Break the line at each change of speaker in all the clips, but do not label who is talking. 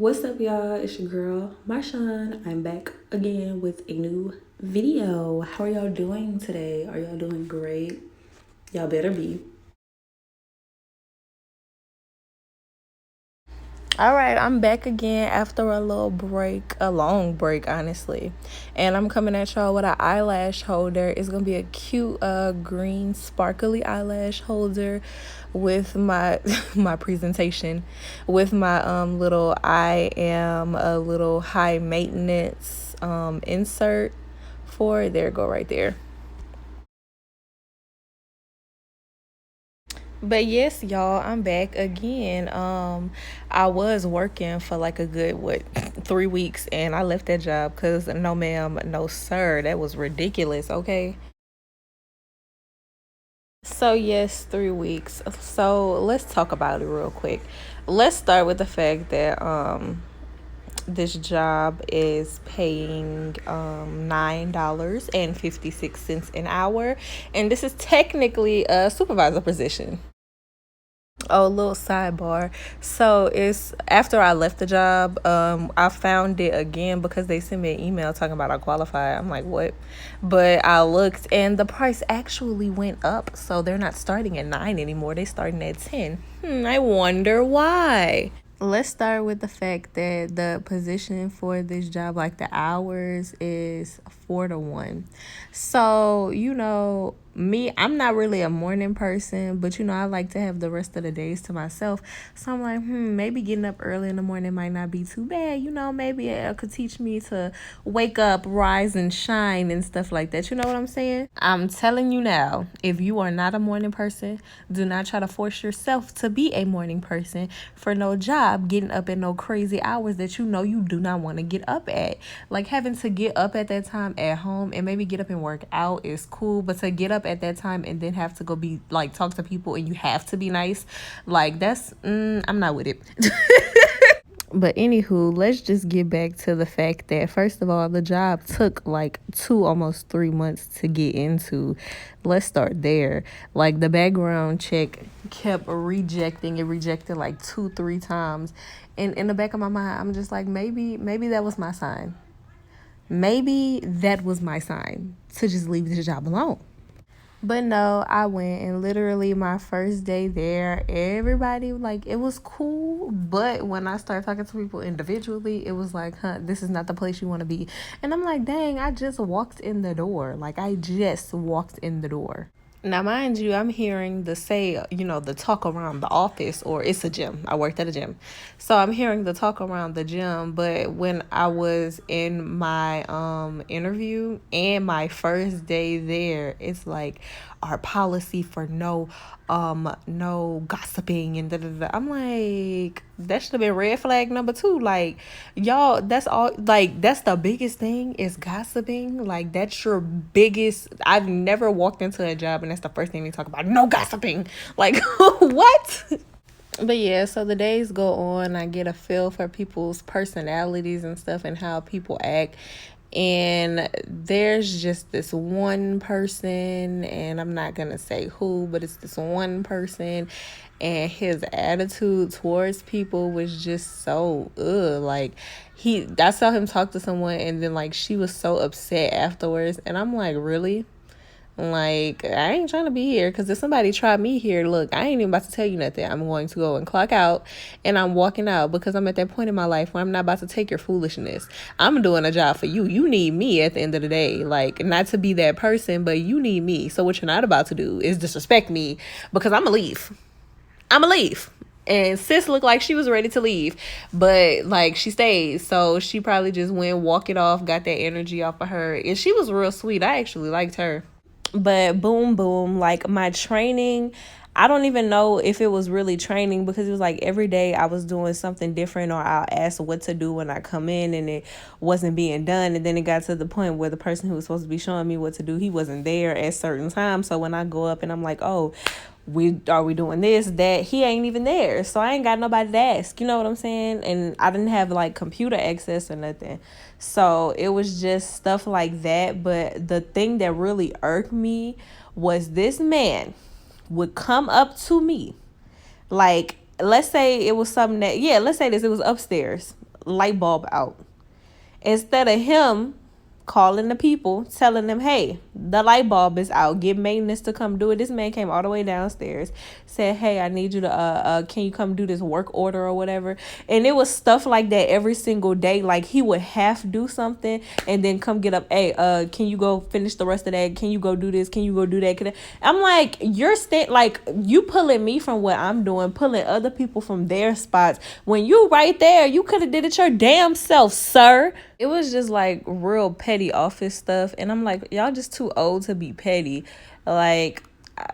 What's up, y'all? It's your girl, Marshawn. I'm back again with a new video. How are y'all doing today? Are y'all doing great? Y'all better be. All right, I'm back again after a little break, a long break, honestly. And I'm coming at y'all with an eyelash holder. It's going to be a cute green sparkly eyelash holder with my my presentation with my little I am a little high maintenance insert for it. There, go right there. But yes, y'all, I'm back again. I was working for like a good 3 weeks, and I left that job because no, ma'am, no, sir, that was ridiculous. Okay. So yes, 3 weeks. So let's talk about it real quick. Let's start with the fact that this job is paying $9.56 an hour, and this is technically a supervisor position. Oh, little sidebar. So it's after I left the job, I found it again because they sent me an email talking about I qualified. I'm like, what? But I looked and the price actually went up. So they're not starting at 9 anymore. They're starting at 10. I wonder why. Let's start with the fact that the position for this job, like the hours, is 4 to 1. So, me, I'm not really a morning person, but I like to have the rest of the days to myself. So I'm like, maybe getting up early in the morning might not be too bad. Maybe it could teach me to wake up, rise, and shine and stuff like that. You know what I'm saying? I'm telling you now, if you are not a morning person, do not try to force yourself to be a morning person for no job, getting up at no crazy hours that you do not want to get up at. Like having to get up at that time at home and maybe get up and work out is cool, but to get up at that time and then have to go be like talk to people and you have to be nice, like that's I'm not with it. But anywho, let's just get back to the fact that first of all, the job took like almost 3 months to get into. Let's start there. Like the background check kept rejecting. It rejected like 2-3 times. And in the back of my mind, I'm just like, maybe that was my sign. Maybe that was my sign to just leave this job alone. But no, I went, and literally my first day there, everybody, like, it was cool. But when I started talking to people individually, it was like, this is not the place you want to be. And I'm like, dang, I just walked in the door. Like, I just walked in the door. Now, mind you, I'm hearing the talk around the office, or it's a gym. I worked at a gym. So I'm hearing the talk around the gym. But when I was in my interview and my first day there, it's like our policy for no gossiping and da da da. I'm like, that should have been red flag number 2. Like, y'all, that's all. Like, that's the biggest thing is gossiping. Like, that's your biggest. I've never walked into a job and that's the first thing they talk about. No gossiping. Like, what? But yeah, so the days go on. I get a feel for people's personalities and stuff and how people act. And there's just this one person, and I'm not going to say who, but it's this one person. And his attitude towards people was just so, like, I saw him talk to someone, and then, like, she was so upset afterwards. And I'm like, really? Like, I ain't trying to be here because if somebody tried me here, look, I ain't even about to tell you nothing. I'm going to go and clock out and I'm walking out because I'm at that point in my life where I'm not about to take your foolishness. I'm doing a job for you. You need me at the end of the day. Like, not to be that person, but you need me. So what you're not about to do is disrespect me because I'm going to leave. I'm going to leave. And sis looked like she was ready to leave, but like she stayed. So she probably just went, walk it off, got that energy off of her. And she was real sweet. I actually liked her. But boom, like my training, I don't even know if it was really training because it was like every day I was doing something different, or I'll ask what to do when I come in and it wasn't being done. And then it got to the point where the person who was supposed to be showing me what to do, he wasn't there at certain times. So when I go up and I'm like, oh, we doing this, that, he ain't even there. So I ain't got nobody to ask. You know what I'm saying? And I didn't have like computer access or nothing. So it was just stuff like that. But the thing that really irked me was this man would come up to me. Like, let's say it was something that, let's say this, it was upstairs. light bulb out. Instead of him calling the people, telling them, hey, the light bulb is out, get maintenance to come do it. This man came all the way downstairs, said, hey, I need you to can you come do this work order or whatever. And it was stuff like that every single day. Like, he would half do something and then come get up, hey, can you go finish the rest of that? Can you go do this? Can you go do that? I'm like, you're like, you pulling me from what I'm doing, pulling other people from their spots, when you right there. You could have did it your damn self, sir. It was just like real petty office stuff. And I'm like, y'all just too old to be petty. Like,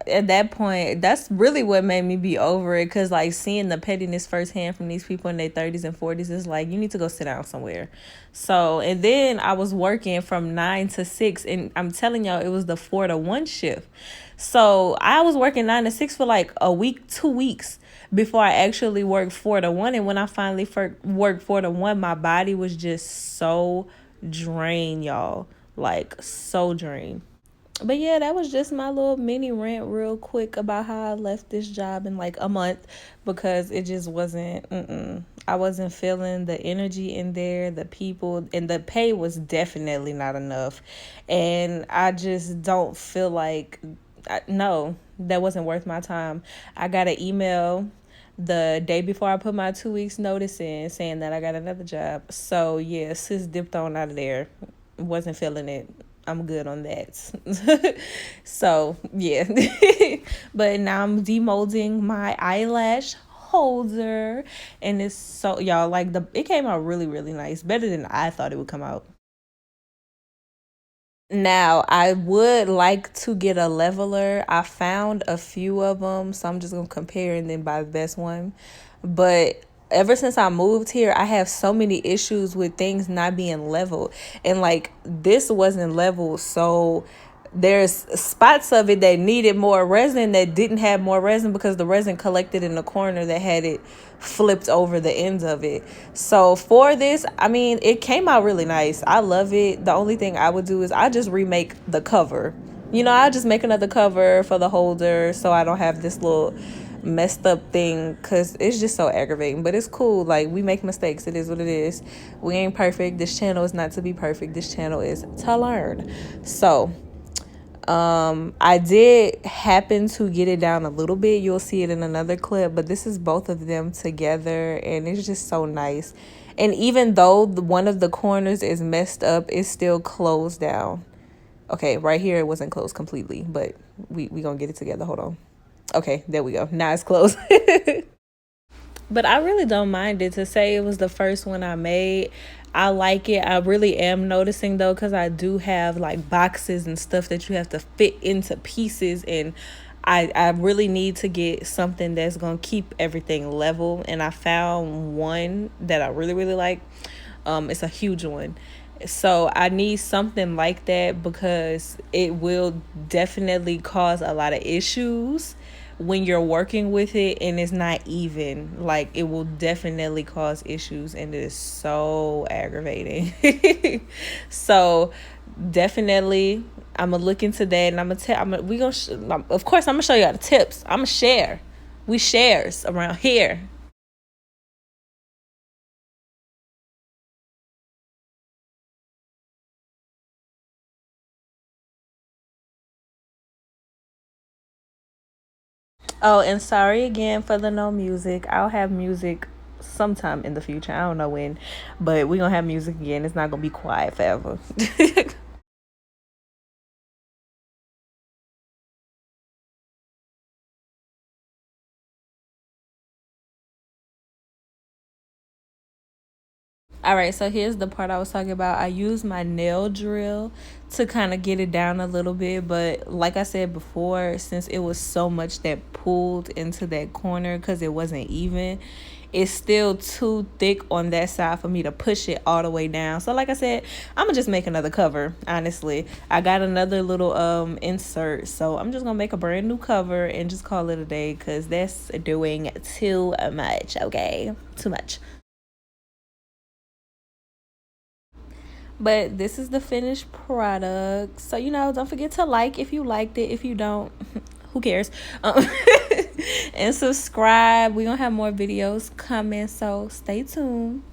at that point, that's really what made me be over it. Because, like, seeing the pettiness firsthand from these people in their 30s and 40s is like, you need to go sit down somewhere. So, and then I was working from 9 to 6. And I'm telling y'all, it was the 4 to 1 shift. So I was working 9 to 6 for like a week, 2 weeks before I actually worked 4 to 1. And when I finally worked 4 to 1, my body was just so drained, y'all. Like, so drained. But yeah, that was just my little mini rant real quick about how I left this job in like a month, because it just wasn't, I wasn't feeling the energy in there, the people, and the pay was definitely not enough. And I just don't feel like, no, that wasn't worth my time. I got an email the day before I put my 2 weeks notice in saying that I got another job. So yeah, sis dipped on out of there. Wasn't feeling it. I'm good on that. So yeah. But now I'm demolding my eyelash holder, and it's so, y'all, like, it came out really, really nice, better than I thought it would come out. Now, I would like to get a leveler. I found a few of them, so I'm just going to compare and then buy the best one. But ever since I moved here, I have so many issues with things not being leveled. And, like, this wasn't leveled, so there's spots of it that needed more resin that didn't have more resin because the resin collected in the corner that had it flipped over the ends of it. So for this, I mean, it came out really nice. I love it. The only thing I would do is I just remake the cover. I just make another cover for the holder so I don't have this little messed up thing, because it's just so aggravating. But it's cool. Like, we make mistakes. It is what it is. We ain't perfect. This channel is not to be perfect. This channel is to learn. So I did happen to get it down a little bit. You'll see it in another clip, but this is both of them together, and it's just so nice. And even though one of the corners is messed up, it's still closed down. Okay, right here it wasn't closed completely, but we gonna get it together. Hold on. Okay, there we go. Now it's closed. But I really don't mind it. To say it was the first one I made, I like it. I really am noticing, though, because I do have like boxes and stuff that you have to fit into pieces, and I really need to get something that's going to keep everything level. And I found one that I really, really like. It's a huge one. So I need something like that, because it will definitely cause a lot of issues when you're working with it and it's not even. Like, it will definitely cause issues, and it is so aggravating. So definitely I'm gonna look into that, and I'm gonna of course I'm gonna show you all the tips. I'm gonna share. We shares around here. Oh, and sorry again for the no music. I'll have music sometime in the future. I don't know when, but we're gonna have music again. It's not gonna be quiet forever. All right, so here's the part I was talking about. I use my nail drill to kind of get it down a little bit, but like I said before, since it was so much that pulled into that corner because it wasn't even, it's still too thick on that side for me to push it all the way down. So like I said, I'm gonna just make another cover. Honestly, I got another little insert, so I'm just gonna make a brand new cover and just call it a day, because that's doing too much. Okay, too much. But this is the finished product. So, don't forget to like if you liked it. If you don't, who cares? And subscribe. We're going to have more videos coming, so stay tuned.